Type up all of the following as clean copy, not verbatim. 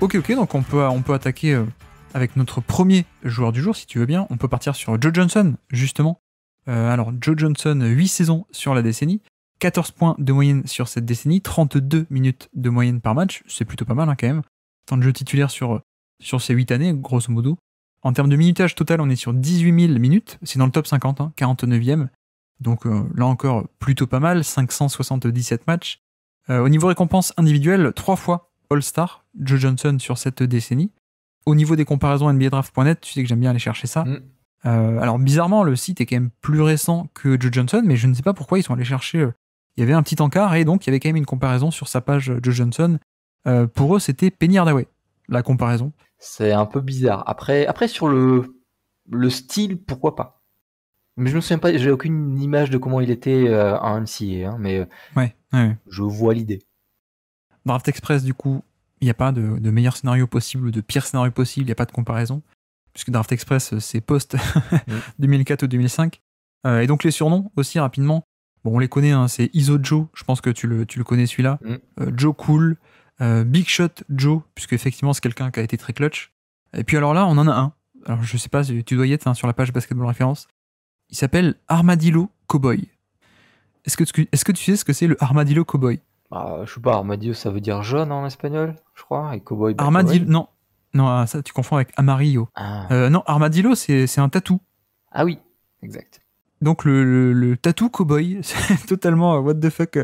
Ok, donc on peut attaquer avec notre premier joueur du jour, si tu veux bien. On peut partir sur Joe Johnson, justement. Alors, Joe Johnson, 8 saisons sur la décennie, 14 points de moyenne sur cette décennie, 32 minutes de moyenne par match, c'est plutôt pas mal quand même. Temps de jeu titulaire sur ces 8 années, grosso modo. En termes de minutage total, on est sur 18 000 minutes, c'est dans le top 50, 49e. Donc là encore, plutôt pas mal, 577 matchs. Au niveau récompense individuelle, 3 fois All-Star, Joe Johnson sur cette décennie. Au niveau des comparaisons NBADraft.net, tu sais que j'aime bien aller chercher ça. Alors bizarrement, le site est quand même plus récent que Joe Johnson, mais je ne sais pas pourquoi ils sont allés chercher... il y avait un petit encart, et donc il y avait quand même une comparaison sur sa page Joe Johnson. Pour eux, c'était Penny Hardaway, la comparaison. C'est un peu bizarre. Après sur le style, pourquoi pas. Mais je me souviens pas, j'ai aucune image de comment il était en NCAA, mais ouais. Je vois l'idée. Draft Express, du coup, il n'y a pas de meilleur scénario possible ou de pire scénario possible, il n'y a pas de comparaison. Puisque Draft Express, c'est post 2004 ou 2005. Et donc les surnoms aussi, rapidement. Bon, on les connaît, c'est Iso Joe, je pense que tu le connais celui-là. Joe Cool, Big Shot Joe, puisque effectivement c'est quelqu'un qui a été très clutch. Et puis alors là, on en a un. Alors je sais pas, tu dois y être sur la page Basketball Référence. Il s'appelle Armadillo Cowboy. Est-ce que tu sais ce que c'est le Armadillo Cowboy? Je sais pas, Armadillo ça veut dire jaune en espagnol, je crois, et Cowboy. Armadillo, cowboy. Non, ça tu confonds avec Amarillo. Non, Armadillo c'est un tatou. Ah oui, exact. Donc le tatou cowboy, c'est totalement what the fuck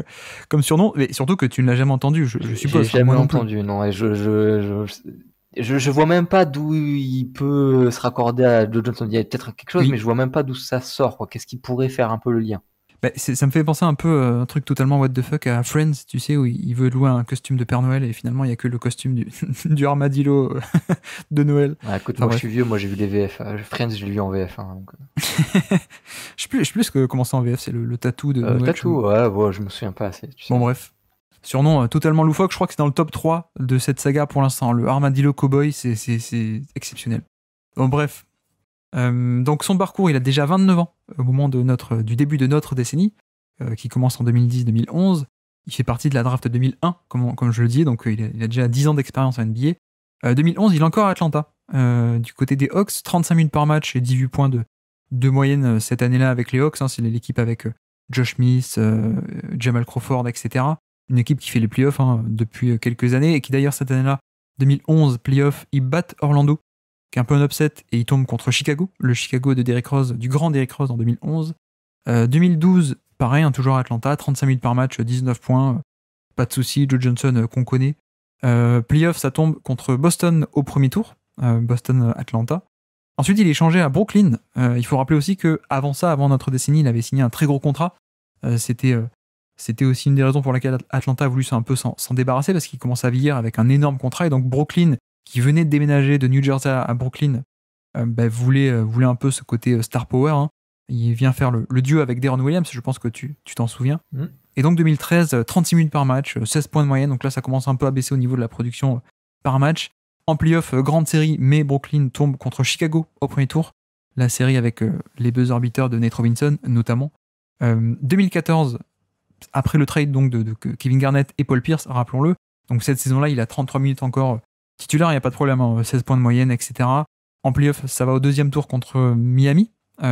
comme surnom, mais surtout que tu ne l'as jamais entendu, je suppose. J'ai jamais entendu, non, et je vois même pas d'où il peut se raccorder à Joe Johnson. Il y a peut-être quelque chose, mais je vois même pas d'où ça sort, quoi. Qu'est-ce qui pourrait faire un peu le lien? Ça me fait penser un peu un truc totalement what the fuck à Friends, tu sais, où il veut louer un costume de Père Noël et finalement il n'y a que le costume du armadillo de Noël. Écoute, moi je suis vieux, moi j'ai vu les VF. Friends, je l'ai vu en VF. Donc... je sais plus comment c'est en VF, c'est le tatou de Noël. Tatou, ouais, je me souviens pas assez. Tu sais. Bon, bref. Surnom totalement loufoque, je crois que c'est dans le top 3 de cette saga pour l'instant. Le Armadillo Cowboy, c'est exceptionnel. Bon, bref. Donc son parcours, il a déjà 29 ans au moment du début de notre décennie, qui commence en 2010-2011. Il fait partie de la draft 2001, comme je le dis, donc il a déjà 10 ans d'expérience en NBA. 2011, il est encore à Atlanta. Du côté des Hawks, 35 minutes par match et 18 points de moyenne cette année-là avec les Hawks. C'est l'équipe avec Josh Smith, Jamal Crawford, etc. Une équipe qui fait les playoffs depuis quelques années et qui d'ailleurs cette année-là, 2011, playoffs, ils battent Orlando, qui est un peu un upset, et il tombe contre Chicago, le Chicago de Derrick Rose, du grand Derrick Rose en 2011. 2012, pareil, toujours à Atlanta, 35 minutes par match, 19 points, pas de souci, Joe Johnson qu'on connaît. Playoff, ça tombe contre Boston au premier tour, Boston-Atlanta. Ensuite, il est échangé à Brooklyn. Il faut rappeler aussi qu'avant ça, avant notre décennie, il avait signé un très gros contrat. C'était aussi une des raisons pour laquelle Atlanta a voulu un peu s'en débarrasser, parce qu'il commençait à vieillir avec un énorme contrat, et donc Brooklyn, qui venait de déménager de New Jersey à Brooklyn, voulait un peu ce côté star power. Il vient faire le duo avec Deron Williams, je pense que tu t'en souviens. Et donc 2013, 36 minutes par match, 16 points de moyenne, donc là ça commence un peu à baisser au niveau de la production par match. En playoff, grande série, mais Brooklyn tombe contre Chicago au premier tour. La série avec les buzzer beaters de Nate Robinson notamment. 2014, après le trade donc de Kevin Garnett et Paul Pierce, rappelons-le, donc cette saison-là il a 33 minutes encore titulaire, il n'y a pas de problème, 16 points de moyenne, etc. En playoff, ça va au deuxième tour contre Miami.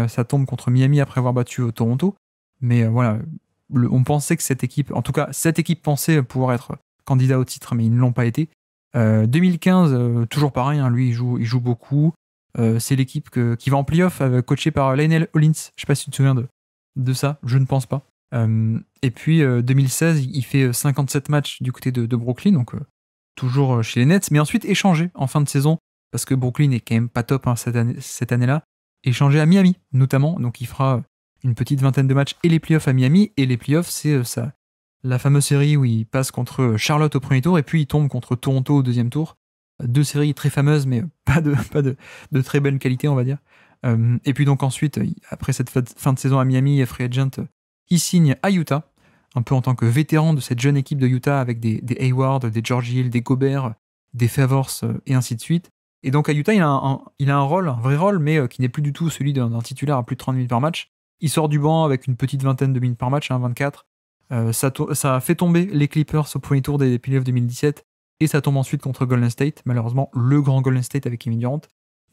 Ça tombe contre Miami après avoir battu Toronto. Mais voilà, on pensait que cette équipe pensait pouvoir être candidat au titre, mais ils ne l'ont pas été. 2015, toujours pareil, lui il joue beaucoup. C'est l'équipe qui va en playoff, coachée par Lionel Hollins. Je ne sais pas si tu te souviens de ça, je ne pense pas. Et puis 2016, il fait 57 matchs du côté de Brooklyn, donc toujours chez les Nets, mais ensuite échangé en fin de saison, parce que Brooklyn est quand même pas top cette année-là, échangé à Miami notamment, donc il fera une petite vingtaine de matchs et les playoffs à Miami, et les playoffs c'est la fameuse série où il passe contre Charlotte au premier tour, et puis il tombe contre Toronto au deuxième tour. Deux séries très fameuses, mais pas de très belle qualité, on va dire. Et puis donc ensuite, après cette fin de saison à Miami, free agent, il signe à Utah, un peu en tant que vétéran de cette jeune équipe de Utah avec des Hayward, des George Hill, des Gobert, des Favors et ainsi de suite. Et donc à Utah, il a un vrai rôle, mais qui n'est plus du tout celui d'un titulaire à plus de 30 minutes par match. Il sort du banc avec une petite vingtaine de minutes par match, 24. Ça a fait tomber les Clippers au premier tour des playoffs 2017. et ça tombe ensuite contre Golden State, malheureusement le grand Golden State avec Kevin Durant.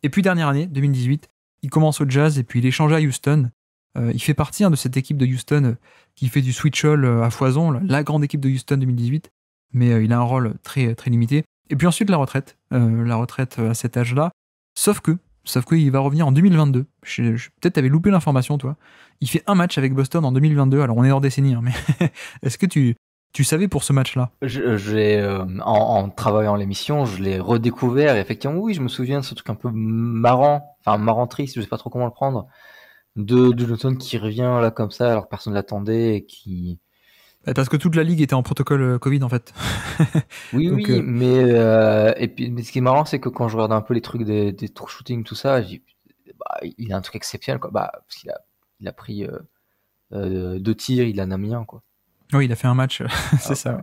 Et puis dernière année, 2018, il commence au Jazz et puis il est échangé à Houston. Il fait partie de cette équipe de Houston qui fait du switch all à foison, la grande équipe de Houston 2018, mais il a un rôle très, très limité. Et puis ensuite la retraite à cet âge-là, sauf que il va revenir en 2022. Peut-être t'avais loupé l'information, toi. Il fait un match avec Boston en 2022, alors on est hors décennie, mais est-ce que tu savais pour ce match-là? En travaillant l'émission, je l'ai redécouvert. Et effectivement, oui, je me souviens de ce truc un peu marrant, enfin marrant triste, je sais pas trop comment le prendre, de Johnson qui revient là comme ça alors que personne l'attendait et qui... Parce que toute la ligue était en protocole Covid en fait. Oui, Donc, oui, et puis mais ce qui est marrant, c'est que quand je regarde un peu les trucs des true shooting, tout ça, il a un truc exceptionnel, quoi. Parce qu'il a pris 2 tirs, il en a mis un, quoi. Oui, il a fait un match, c'est ça. Ouais.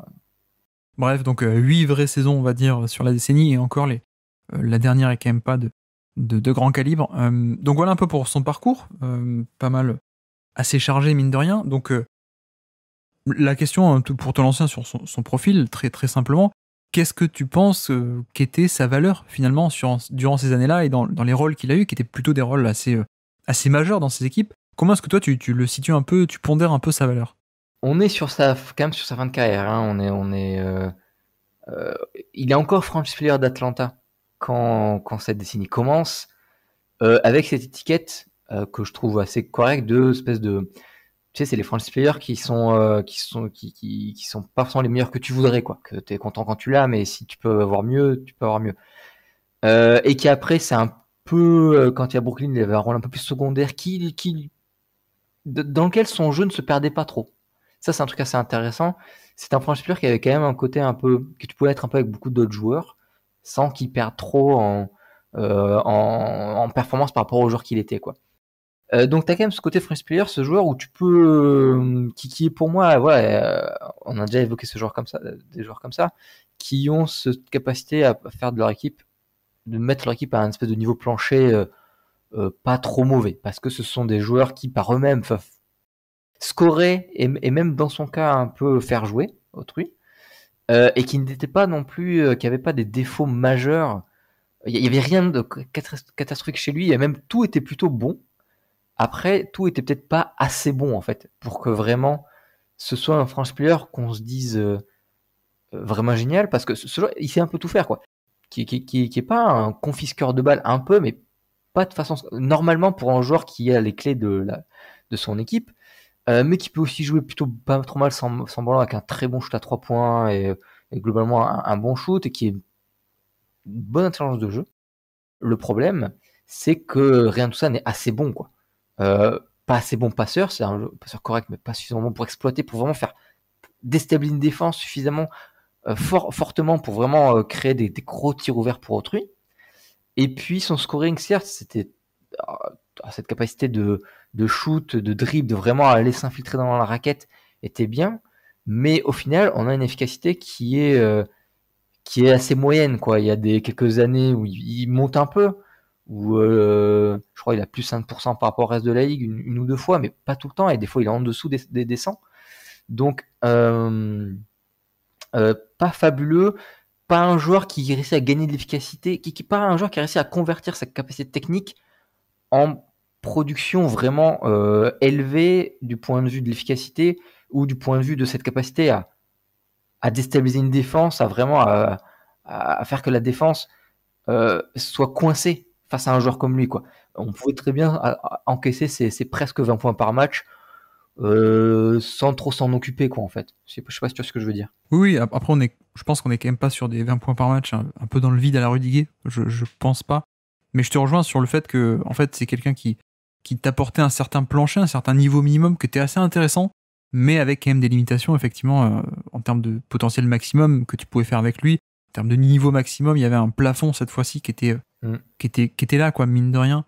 Bref, donc 8 vraies saisons, on va dire, sur la décennie, et encore la dernière est quand même pas de grand calibre. Donc voilà un peu pour son parcours, pas mal, assez chargé mine de rien. Donc la question, pour te lancer sur son profil, très, très simplement, qu'est-ce que tu penses qu'était sa valeur finalement durant ces années-là et dans les rôles qu'il a eu, qui étaient plutôt des rôles assez majeurs dans ses équipes? Comment est-ce que toi tu le situes un peu, tu pondères un peu sa valeur? On est quand même sur sa fin de carrière, hein. Il est encore franchise player d'Atlanta quand cette décennie commence, avec cette étiquette que je trouve assez correcte de espèce de... Tu sais, c'est les franchise players qui sont pas forcément les meilleurs que tu voudrais, quoi. Que t'es content quand tu l'as, mais si tu peux avoir mieux, tu peux avoir mieux. Et qui après, c'est un peu, quand il y a Brooklyn, il avait un rôle un peu plus secondaire, dans lequel son jeu ne se perdait pas trop. Ça, c'est un truc assez intéressant. C'est un franchise player qui avait quand même un côté un peu, que tu pouvais être un peu avec beaucoup d'autres joueurs, sans qu'il perde trop en performance par rapport au joueur qu'il était, quoi. Donc t'as quand même ce côté franchise player, ce joueur où tu peux, qui est pour moi, on a déjà évoqué ce joueur comme ça, des joueurs comme ça, qui ont cette capacité à faire de leur équipe, de mettre leur équipe à un espèce de niveau plancher pas trop mauvais, parce que ce sont des joueurs qui par eux-mêmes peuvent scorer et même dans son cas un peu faire jouer autrui, et qui n'étaient pas non plus, qui n'avaient pas des défauts majeurs. Il y avait rien de catastrophique chez lui, et même tout était plutôt bon. Après, tout était peut-être pas assez bon en fait pour que vraiment ce soit un franchise player qu'on se dise vraiment génial, parce que ce joueur, il sait un peu tout faire, quoi. Qui est pas un confisqueur de balles, un peu, mais pas de façon normalement pour un joueur qui a les clés de son équipe, mais qui peut aussi jouer plutôt pas trop mal sans ballon, avec un très bon shoot à 3 points et globalement un bon shoot, et qui est une bonne intelligence de jeu. Le problème, c'est que rien de tout ça n'est assez bon, quoi. Pas assez bon passeur, c'est un passeur correct, mais pas suffisamment bon pour exploiter, pour vraiment faire déstabiliser une défense suffisamment fortement pour vraiment créer des gros tirs ouverts pour autrui. Et puis son scoring, certes, c'était cette capacité de shoot, de dribble, de vraiment aller s'infiltrer dans la raquette, était bien, mais au final, on a une efficacité qui est assez moyenne, quoi. Il y a quelques années où il monte un peu, où je crois il a plus 5% par rapport au reste de la ligue une ou deux fois, mais pas tout le temps, et des fois il est en dessous des 100. Donc pas fabuleux, pas un joueur qui réussit à gagner de l'efficacité, pas un joueur qui a réussi à convertir sa capacité technique en production vraiment élevée du point de vue de l'efficacité, ou du point de vue de cette capacité à déstabiliser une défense, à vraiment à faire que la défense soit coincée face à un joueur comme lui, quoi. On pouvait très bien encaisser ces presque 20 points par match sans trop s'en occuper, quoi, en fait. Je sais pas si tu vois ce que je veux dire. Oui, après je pense qu'on est quand même pas sur des 20 points par match, un peu dans le vide à la Rudiger, je pense pas. Mais je te rejoins sur le fait que en fait c'est quelqu'un qui t'apportait un certain plancher, un certain niveau minimum qui était assez intéressant, mais avec quand même des limitations effectivement en termes de potentiel maximum que tu pouvais faire avec lui. En termes de niveau maximum, il y avait un plafond cette fois-ci qui était là, quoi, mine de rien.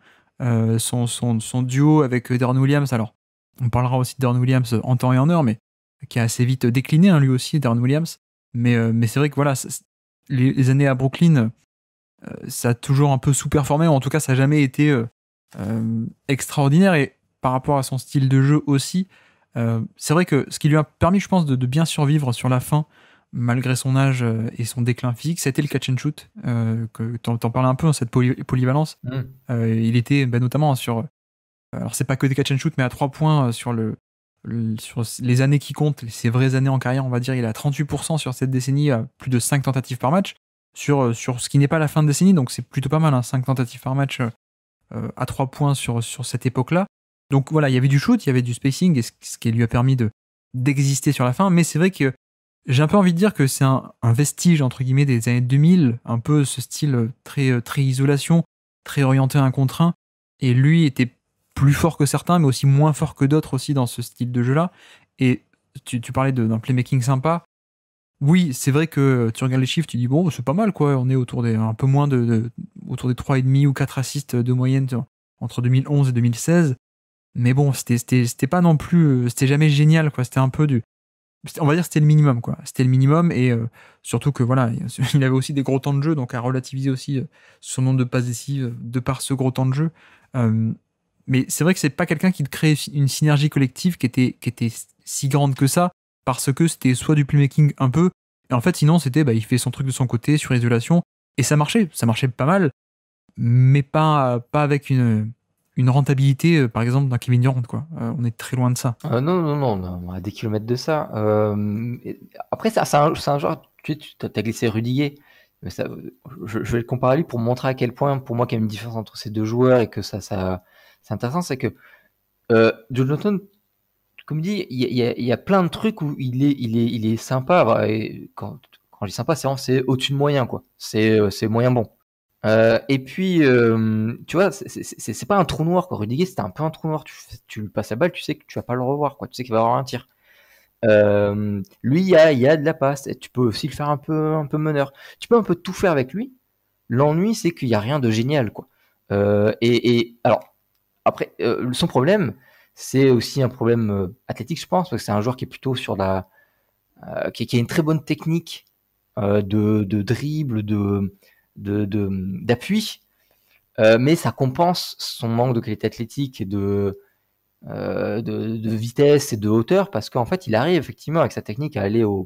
Son duo avec Deron Williams, alors on parlera aussi de Deron Williams en temps et en heure, mais qui a assez vite décliné, hein, lui aussi, Deron Williams. Mais c'est vrai que voilà, les années à Brooklyn, ça a toujours un peu sous-performé, ou en tout cas ça n'a jamais été extraordinaire, et par rapport à son style de jeu aussi, c'est vrai que ce qui lui a permis, je pense, de bien survivre sur la fin malgré son âge et son déclin physique, ça a été le catch and shoot, que t'en parlais un peu, cette polyvalence. Il était notamment sur... alors c'est pas que des catch and shoot, mais à 3 points sur les années qui comptent, ses vraies années en carrière, on va dire, il est à 38% sur cette décennie, à plus de 5 tentatives par match, sur ce qui n'est pas la fin de décennie, donc c'est plutôt pas mal, 5 tentatives par match à 3 points sur cette époque-là. Donc voilà, il y avait du shoot, il y avait du spacing, et ce qui lui a permis d'exister sur la fin, mais c'est vrai que j'ai un peu envie de dire que c'est un vestige, entre guillemets, des années 2000, un peu ce style très isolation, très orienté 1 contre 1, et lui était plus fort que certains, mais aussi moins fort que d'autres aussi dans ce style de jeu-là. Et tu parlais d'un playmaking sympa. Oui, c'est vrai que tu regardes les chiffres, tu dis bon, c'est pas mal quoi. On est autour des un peu moins autour des 3,5 ou 4 assists de moyenne entre 2011 et 2016. Mais bon, c'était pas non plus, c'était jamais génial quoi. C'était un peu on va dire c'était le minimum quoi. C'était le minimum et surtout que voilà, il avait aussi des gros temps de jeu, donc à relativiser aussi son nombre de passes décisives de par ce gros temps de jeu. Mais c'est vrai que c'est pas quelqu'un qui crée une synergie collective qui était si grande que ça, parce que c'était soit du playmaking un peu, et en fait sinon c'était il fait son truc de son côté sur isolation, et ça marchait pas mal, mais pas avec une rentabilité par exemple d'un Kevin Durant quoi. On est très loin de ça. Non, à des kilomètres de ça. Après, c'est un genre, tu as glissé Rudy Gay. Mais ça, je vais le comparer à lui pour montrer à quel point, pour moi, qu'il y a une différence entre ces deux joueurs et que ça c'est intéressant, c'est que Jonathan, comme dit, il y a plein de trucs où il est sympa. Et quand je dis sympa, c'est au-dessus de moyen, quoi. C'est moyen bon. Et puis, tu vois, c'est pas un trou noir, quoi. Rudiger, c'était un peu un trou noir. Tu lui passes la balle, tu sais que tu vas pas le revoir, quoi. Tu sais qu'il va avoir un tir. Lui, il y a de la passe. Et tu peux aussi le faire un peu meneur. Tu peux un peu tout faire avec lui. L'ennui, c'est qu'il y a rien de génial, quoi. Et alors, après, son problème, c'est aussi un problème athlétique, je pense, parce que c'est un joueur qui est plutôt sur qui a une très bonne technique de dribble, d'appui, mais ça compense son manque de qualité athlétique et de vitesse et de hauteur, parce qu'en fait il arrive effectivement avec sa technique à aller dans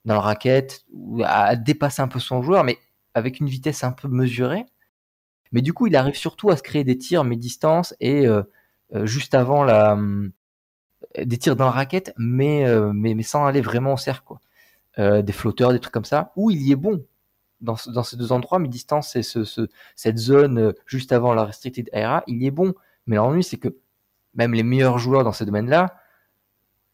le racket ou à dépasser un peu son joueur, mais avec une vitesse un peu mesurée. Mais du coup il arrive surtout à se créer des tirs mi-distance et juste avant des tirs dans le racket, mais sans aller vraiment au cercle, quoi. Des flotteurs, des trucs comme ça, où il y est bon dans ces deux endroits, mi-distance et cette zone juste avant la restricted area, il y est bon. Mais l'ennui, c'est que même les meilleurs joueurs dans ces domaines-là,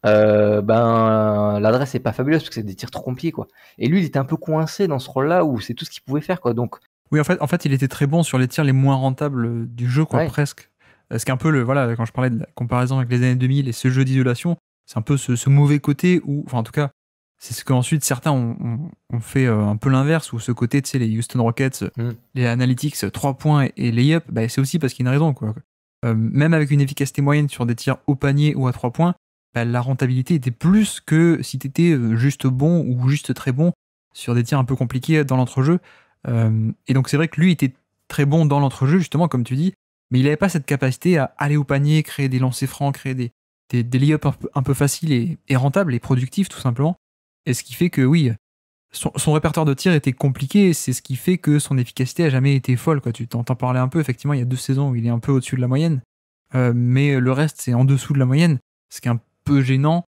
l'adresse est pas fabuleuse parce que c'est des tirs trop compliqués, quoi. Et lui, il était un peu coincé dans ce rôle-là où c'est tout ce qu'il pouvait faire, quoi. Donc, oui, en fait, il était très bon sur les tirs les moins rentables du jeu, quoi, ouais. presque. Ce qui est un peu voilà, quand je parlais de la comparaison avec les années 2000 et ce jeu d'isolation, c'est un peu ce mauvais côté où, enfin, en tout cas, c'est ce qu'ensuite certains ont fait un peu l'inverse, où ce côté, tu sais, les Houston Rockets, les Analytics, 3 points et lay-up, c'est aussi parce qu'il y a une raison, quoi. Même avec une efficacité moyenne sur des tirs au panier ou à 3 points, la rentabilité était plus que si tu étais juste bon ou juste très bon sur des tirs un peu compliqués dans l'entrejeu. Et donc c'est vrai que lui était très bon dans l'entrejeu, justement, comme tu dis, mais il n'avait pas cette capacité à aller au panier, créer des lancers francs, créer des lay-ups un peu faciles et rentables et productifs, tout simplement. Et ce qui fait que, oui, son répertoire de tirs était compliqué, et c'est ce qui fait que son efficacité a jamais été folle, quoi. Tu t'en parlais un peu, effectivement, il y a 2 saisons où il est un peu au-dessus de la moyenne, mais le reste, c'est en dessous de la moyenne, ce qui est un peu gênant,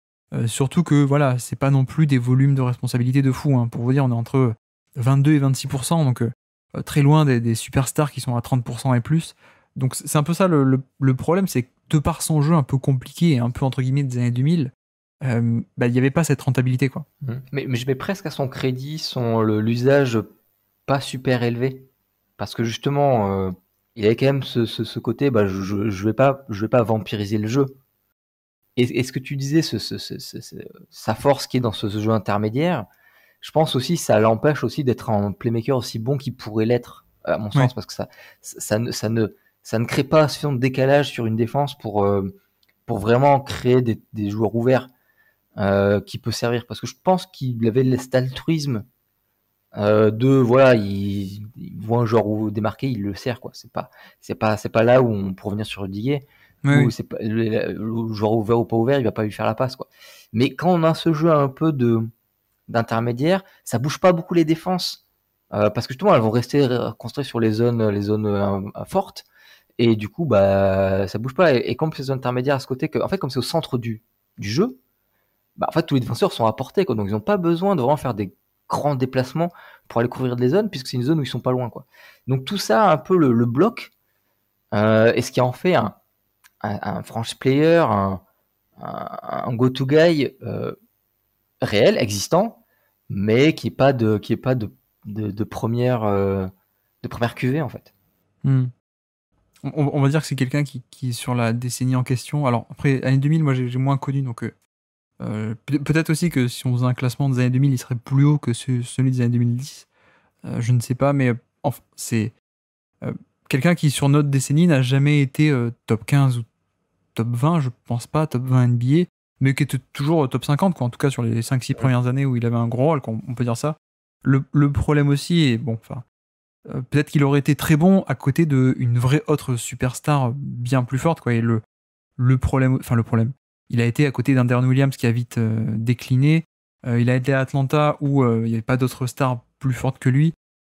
surtout que, voilà, c'est pas non plus des volumes de responsabilité de fou, hein. Pour vous dire, on est entre 22 et 26%, donc très loin des superstars qui sont à 30% et plus. Donc c'est un peu ça le problème, c'est que de par son jeu un peu compliqué et un peu entre guillemets des années 2000, il n'y avait pas cette rentabilité, quoi. Mais je mets presque à son crédit l'usage pas super élevé, parce que justement il avait quand même ce côté, je vais pas vampiriser le jeu. Et ce que tu disais, sa force qui est dans ce jeu intermédiaire, je pense aussi ça l'empêche aussi d'être un playmaker aussi bon qu'il pourrait l'être, à mon sens, parce que ça ne crée pas suffisamment de décalage sur une défense pour vraiment créer des joueurs ouverts qui peut servir. Parce que je pense qu'il avait cet altruisme voilà, il voit un joueur démarqué, il le sert, quoi. C'est pas là où pour revenir sur Rudiger, où c'est pas le joueur ouvert ou pas ouvert, il va pas lui faire la passe, quoi. Mais quand on a ce jeu un peu de d'intermédiaire, ça bouge pas beaucoup les défenses. Parce que justement, elles vont rester construites sur les zones fortes. Et du coup, bah, ça bouge pas. Et comme ces zones intermédiaires à ce côté, en fait, comme c'est au centre du jeu, bah, en fait, tous les défenseurs sont à portée, quoi. Donc, ils n'ont pas besoin de vraiment faire des grands déplacements pour aller couvrir des zones, puisque c'est une zone où ils sont pas loin, quoi. Donc, tout ça, un peu le bloc, et ce qui en fait un franchise player, un go-to guy réel, existant, mais qui est pas de première cuvée, en fait. On va dire que c'est quelqu'un qui est sur la décennie en question. Alors après, années 2000, moi j'ai moins connu, donc peut-être aussi que si on faisait un classement des années 2000, il serait plus haut que celui des années 2010. Je ne sais pas, mais c'est quelqu'un qui sur notre décennie n'a jamais été top 15 ou top 20, je pense pas, top 20 NBA, mais qui était toujours top 50, quoi, en tout cas sur les 5-6 premières années où il avait un gros rôle, on peut dire ça. Le problème aussi, et bon, enfin, peut-être qu'il aurait été très bon à côté d'une vraie autre superstar bien plus forte, quoi. Et le problème, il a été à côté d'un Deron Williams qui a vite décliné. Il a été à Atlanta où il n'y avait pas d'autres stars plus fortes que lui.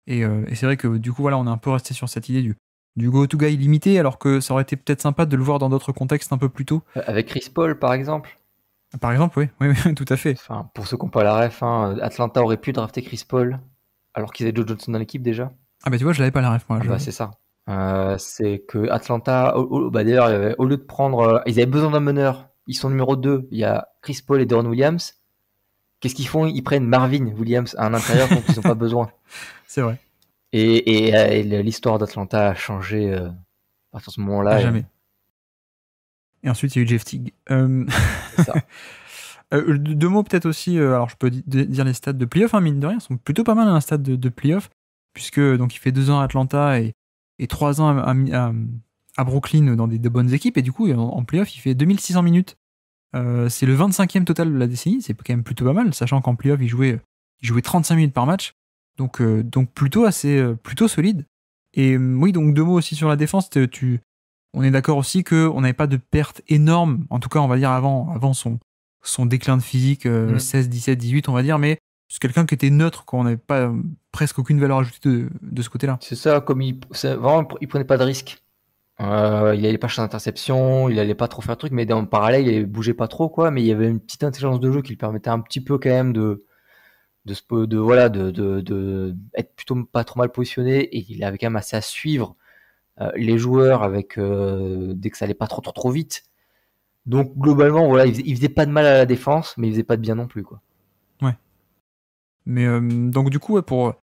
Et c'est vrai que du coup, voilà, on est un peu resté sur cette idée du go-to guy limité, alors que ça aurait été peut-être sympa de le voir dans d'autres contextes un peu plus tôt. Avec Chris Paul, par exemple. Par exemple, oui, tout à fait. Enfin, pour ceux qui n'ont pas la ref, Atlanta aurait pu drafter Chris Paul, alors qu'ils avaient Joe Johnson dans l'équipe déjà. Ah bah tu vois, je l'avais pas la ref, moi. Bah c'est ça. C'est que Atlanta, bah d'ailleurs, au lieu de prendre, ils avaient besoin d'un meneur. Ils sont numéro 2. Il y a Chris Paul et Deron Williams. Qu'est-ce qu'ils font? Ils prennent Marvin Williams à un intérieur dont ils n'ont pas besoin. C'est vrai. Et l'histoire d'Atlanta a changé à partir de ce moment-là. Jamais. Et ensuite, il y a eu Jeff Teague. C'est ça. Deux mots peut-être aussi, alors je peux dire les stats de playoff, mine de rien, sont plutôt pas mal un stade de playoff, puisque donc il fait 2 ans à Atlanta et 3 ans à Brooklyn dans de bonnes équipes, et du coup en playoff il fait 2600 minutes. C'est le 25e total de la décennie, c'est quand même plutôt pas mal, sachant qu'en playoff il jouait 35 minutes par match, donc plutôt solide. Et oui, donc deux mots aussi sur la défense, on est d'accord aussi qu'on n'avait pas de perte énorme, en tout cas on va dire avant son déclin de physique, 16, 17, 18 on va dire, mais c'est quelqu'un qui était neutre, quoi. On n'avait pas presque aucune valeur ajoutée de ce côté-là. C'est ça, comme il prenait pas de risques. Il allait pas chercher d'interception, il allait pas trop faire de trucs, mais en parallèle il bougeait pas trop, quoi, mais il y avait une petite intelligence de jeu qui lui permettait un petit peu quand même de être plutôt pas trop mal positionné, et il avait quand même assez à suivre les joueurs avec dès que ça allait pas trop vite. Donc globalement, voilà, il faisait pas de mal à la défense, mais il faisait pas de bien non plus, quoi. Ouais. Mais donc du coup, pour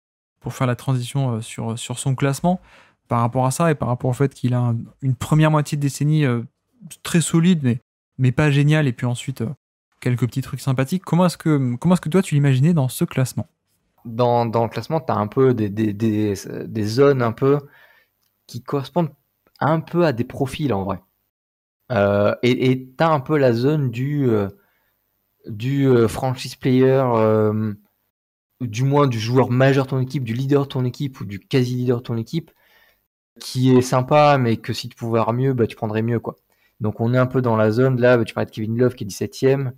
faire la transition sur son classement, par rapport à ça et par rapport au fait qu'il a une première moitié de décennie très solide, mais pas géniale, et puis ensuite quelques petits trucs sympathiques. Comment est-ce que toi tu l'imaginais dans ce classement? Dans le classement, t'as un peu des zones un peu qui correspondent un peu à des profils en vrai. Et t'as un peu la zone du franchise player, du moins du joueur majeur de ton équipe, du leader de ton équipe ou du quasi-leader de ton équipe, qui est sympa, mais que si tu pouvais avoir mieux, bah, tu prendrais mieux, quoi. Donc on est un peu dans la zone, là, tu parlais de Kevin Love qui est 17ème,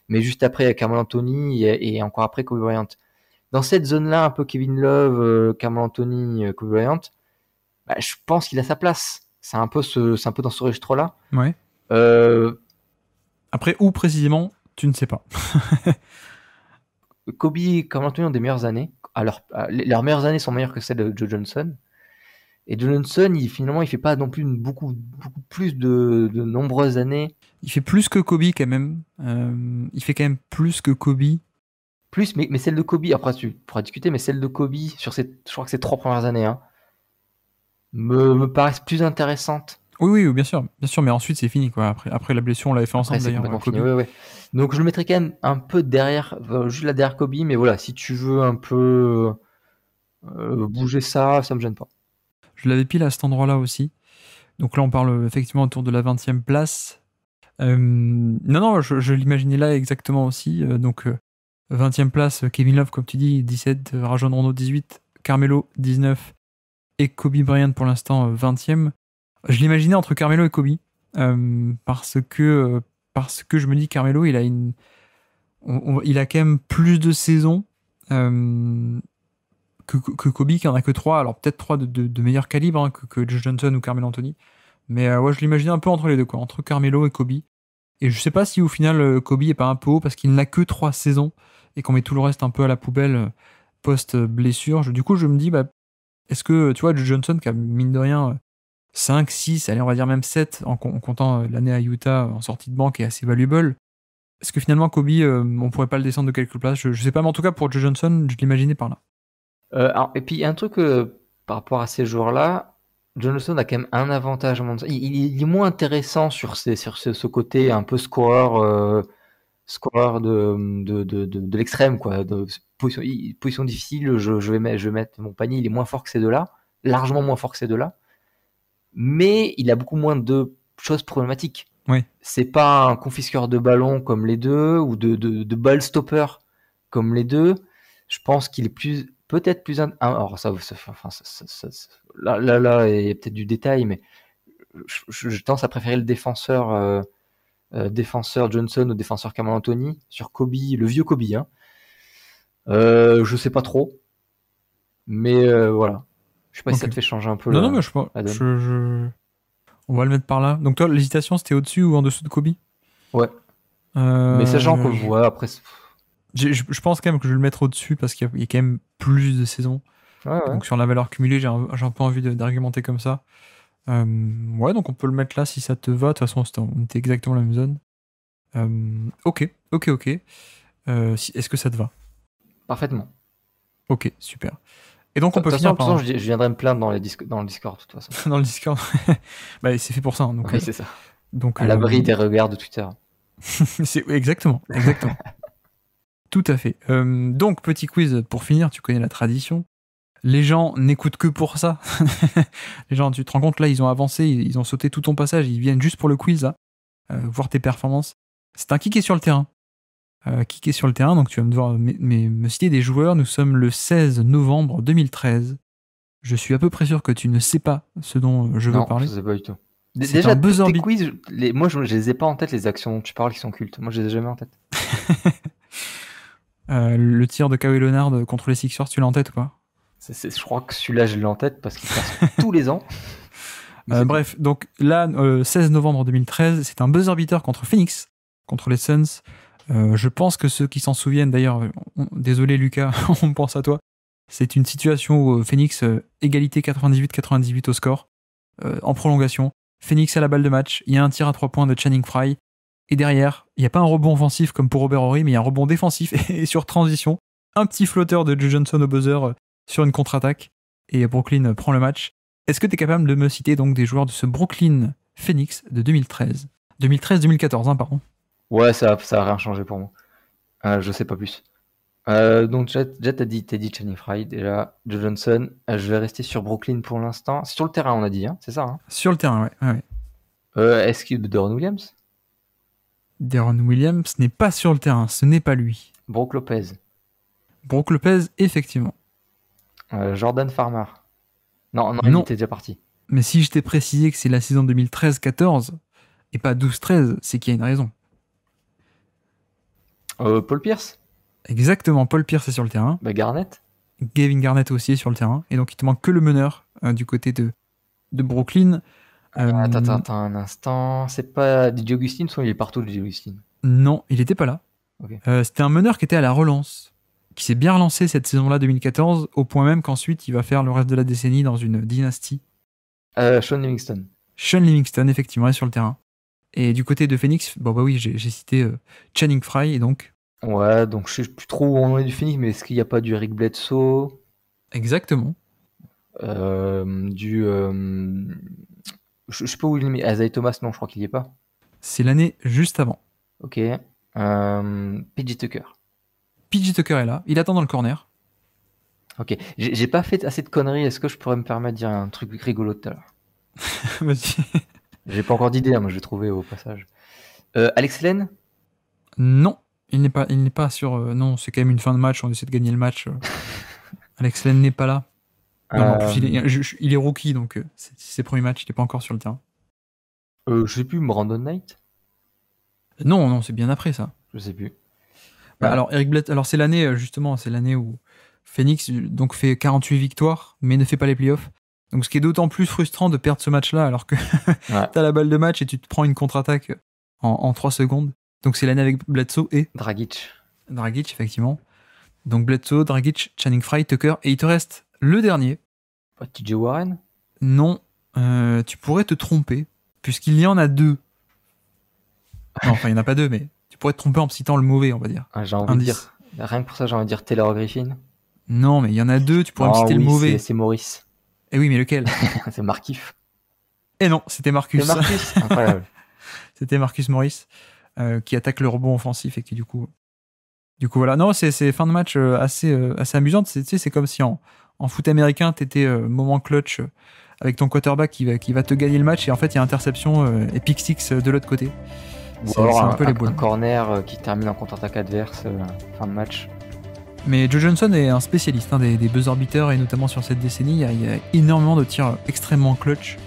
mais juste après, il y a Carmelo Anthony et encore après Kobe Bryant. Dans cette zone-là, un peu Kevin Love, Carmelo Anthony, Kobe Bryant, bah, je pense qu'il a sa place. C'est un peu dans ce registre-là. Ouais. Après, où précisément, tu ne sais pas. Kobe et Carmelo Anthony ont des meilleures années. Alors, leurs meilleures années sont meilleures que celles de Joe Johnson. Et Joe Johnson, finalement, il fait pas non plus beaucoup plus de nombreuses années. Il fait plus que Kobe quand même. Il fait quand même plus que Kobe. Plus, mais celle de Kobe, après tu pourras discuter, mais celle de Kobe, je crois que ces 3 premières années, me paraissent plus intéressantes. Oui, bien sûr, mais ensuite c'est fini, quoi. Après la blessure, on l'avait fait ensemble d'ailleurs. Fini, ouais. Donc je le mettrais quand même un peu derrière, juste là derrière Kobe, mais voilà, si tu veux un peu bouger ça me gêne pas. Je l'avais pile à cet endroit-là aussi. Donc là, on parle effectivement autour de la 20e place. Non, je l'imaginais là exactement aussi. Donc 20e place, Kevin Love, comme tu dis, 17, Rajon Rondo, 18, Carmelo, 19, et Kobe Bryant pour l'instant, 20e. Je l'imaginais entre Carmelo et Kobe, parce que je me dis Carmelo, il a il a quand même plus de saisons que Kobe, qui en a que 3. Alors peut-être 3 de meilleur calibre hein, que Joe Johnson ou Carmelo Anthony. Mais ouais, je l'imaginais un peu entre les deux, quoi, entre Carmelo et Kobe. Et je sais pas si au final Kobe est pas un peu haut parce qu'il n'a que 3 saisons et qu'on met tout le reste un peu à la poubelle post-blessure. Du coup, je me dis, bah, est-ce que, tu vois, Joe Johnson, qui a mine de rien 5, 6, allez, on va dire même 7, en comptant l'année à Utah en sortie de banque, est assez valuable. Est-ce que finalement, Kobe, on pourrait pas le descendre de quelques places? Je sais pas, mais en tout cas, pour Joe Johnson, je l'imaginais par là. Et puis, il y a un truc par rapport à ces joueurs-là, Johnson a quand même un avantage. Il est moins intéressant sur ce côté un peu scoreur de l'extrême, quoi. Position difficile, je vais mettre mon panier, il est moins fort que ces deux-là, largement moins fort que ces deux-là, mais il a beaucoup moins de choses problématiques. Oui. C'est pas un confisqueur de ballon comme les deux, ou de ball stopper comme les deux. Je pense qu'il est peut-être plus alors là, il y a peut-être du détail, mais je tends à préférer le défenseur Johnson au défenseur Carmelo Anthony sur Kobe, le vieux Kobe. Hein. Je sais pas trop, mais voilà. Je sais pas si ça te fait changer un peu. Non, mais je sais pas. On va le mettre par là. Donc toi, l'hésitation, c'était au-dessus ou en dessous de Kobe? Ouais. Mais sachant que après. Je pense quand même que je vais le mettre au-dessus parce qu'il y a quand même plus de saisons. Ouais. Donc sur la valeur cumulée, j'ai un peu envie d'argumenter comme ça. Ouais, donc on peut le mettre là si ça te va. De toute façon, on était exactement dans la même zone. Ok. Est-ce que ça te va? Parfaitement. Ok, super. Et donc on peut finir par... De toute façon, je viendrai me plaindre dans le Discord, de toute façon. Dans le Discord. Bah, c'est fait pour ça. Hein, donc, oui, c'est ça. Donc, à l'abri des regards de Twitter. Exactement. Tout à fait. Donc, petit quiz pour finir, tu connais la tradition. Les gens n'écoutent que pour ça. Les gens, tu te rends compte, là, ils ont avancé, ils ont sauté tout ton passage, ils viennent juste pour le quiz, là, voir tes performances. C'est un kick est sur le terrain. Kick est sur le terrain, donc tu vas me devoir me citer des joueurs. Nous sommes le 16 novembre 2013. Je suis à peu près sûr que tu ne sais pas ce dont je veux parler. Non, je sais pas du tout. Déjà, tes quiz, moi, je les ai pas en tête, les actions dont tu parles qui sont cultes. Moi, je les ai jamais en tête. Le tir de Kawhi Leonard contre les Sixers, tu l'as en tête ou pas? Je crois que celui-là, je l'ai en tête parce qu'il passe tous les ans. Bref, donc là, 16 novembre 2013, c'est un buzzer beater contre Phoenix, contre les Suns. Je pense que ceux qui s'en souviennent, d'ailleurs, désolé Lucas, on pense à toi. C'est une situation où Phoenix, égalité 98-98 au score, en prolongation. Phoenix a la balle de match, il y a un tir à 3 points de Channing Frye, et derrière, il n'y a pas un rebond offensif comme pour Robert Horry, mais il y a un rebond défensif, et sur transition, un petit flotteur de Joe Johnson au buzzer sur une contre-attaque, et Brooklyn prend le match. Est-ce que tu es capable de me citer donc des joueurs de ce Brooklyn Phoenix de 2013 2013-2014, pardon. Ouais, ça a rien changé pour moi. Je sais pas plus. Donc déjà t'as dit Channing Frye, déjà Joe Johnson. Je vais rester sur Brooklyn pour l'instant. C'est sur le terrain, on a dit, hein, c'est ça, hein? Sur le terrain, ouais. Est-ce qu'il y a Deron Williams? Deron Williams n'est pas sur le terrain, ce n'est pas lui. Brook Lopez, effectivement. Jordan Farmer. Non, il était déjà parti. Mais si je t'ai précisé que c'est la saison 2013-14 et pas 12-13, c'est qu'il y a une raison. Paul Pierce? Exactement, Paul Pierce est sur le terrain. Garnett? Kevin Garnett aussi est sur le terrain. Et donc il te manque que le meneur du côté de Brooklyn. Attends un instant. C'est pas DJ Augustin, soit il est partout, DJ Augustin? Non, il était pas là. Okay. C'était un meneur qui était à la relance, qui s'est bien relancé cette saison-là 2014, au point même qu'ensuite il va faire le reste de la décennie dans une dynastie. Sean Livingston. Sean Livingston, effectivement, est sur le terrain. Et du côté de Phoenix, oui, j'ai cité Channing Frye, et donc... Ouais, donc je sais plus trop où on est du Phoenix, mais est-ce qu'il n'y a pas du Eric Bledsoe? Exactement. Je sais pas où il est mis. Isaiah Thomas, non, je crois qu'il y est pas. C'est l'année juste avant. Ok. PJ Tucker. PJ Tucker est là, il attend dans le corner. Ok, j'ai pas fait assez de conneries, est-ce que je pourrais me permettre de dire un truc rigolo tout à l'heure? Vas-y. J'ai pas encore d'idée, moi je vais trouver au passage. Alex Len? Non, il n'est pas sur... non, c'est quand même une fin de match, on essaie de gagner le match. Alex Len n'est pas là. Non, en plus, il est rookie, donc c'est ses premiers matchs, il n'est pas encore sur le terrain. Je sais plus, Brandon Knight? Non, c'est bien après ça. Je sais plus. Bah, alors, Eric Bledsoe, alors c'est l'année, justement, c'est l'année où Phoenix donc, fait 48 victoires, mais ne fait pas les playoffs. Donc, ce qui est d'autant plus frustrant de perdre ce match-là, alors que t'as la balle de match et tu te prends une contre-attaque en 3 secondes. Donc, c'est l'année avec Bledsoe et Dragic, effectivement. Donc, Bledsoe, Dragic, Channing Frye, Tucker, et il te reste le dernier. TJ Warren. Non, tu pourrais te tromper, puisqu'il y en a 2. Non, enfin, il n'y en a pas 2, mais tu pourrais te tromper en citant le mauvais, on va dire. J'ai envie de dire, rien que pour ça, j'ai envie de dire Taylor Griffin. Non, mais il y en a 2, tu pourrais me citer le mauvais. C'est Maurice. Eh oui, mais lequel? C'est Markieff. Eh non, c'était Marcus. C'est Marcus, incroyable. C'était Marcus Morris qui attaque le rebond offensif et qui du coup voilà. Non, c'est fin de match assez amusante. C'est comme si en foot américain, t'étais moment clutch avec ton quarterback qui va te gagner le match et en fait il y a interception et pick six de l'autre côté. Ou alors un corner qui termine en contre-attaque adverse fin de match. Mais Joe Johnson est un spécialiste des buzzer beaters et notamment sur cette décennie, il y a énormément de tirs extrêmement clutch.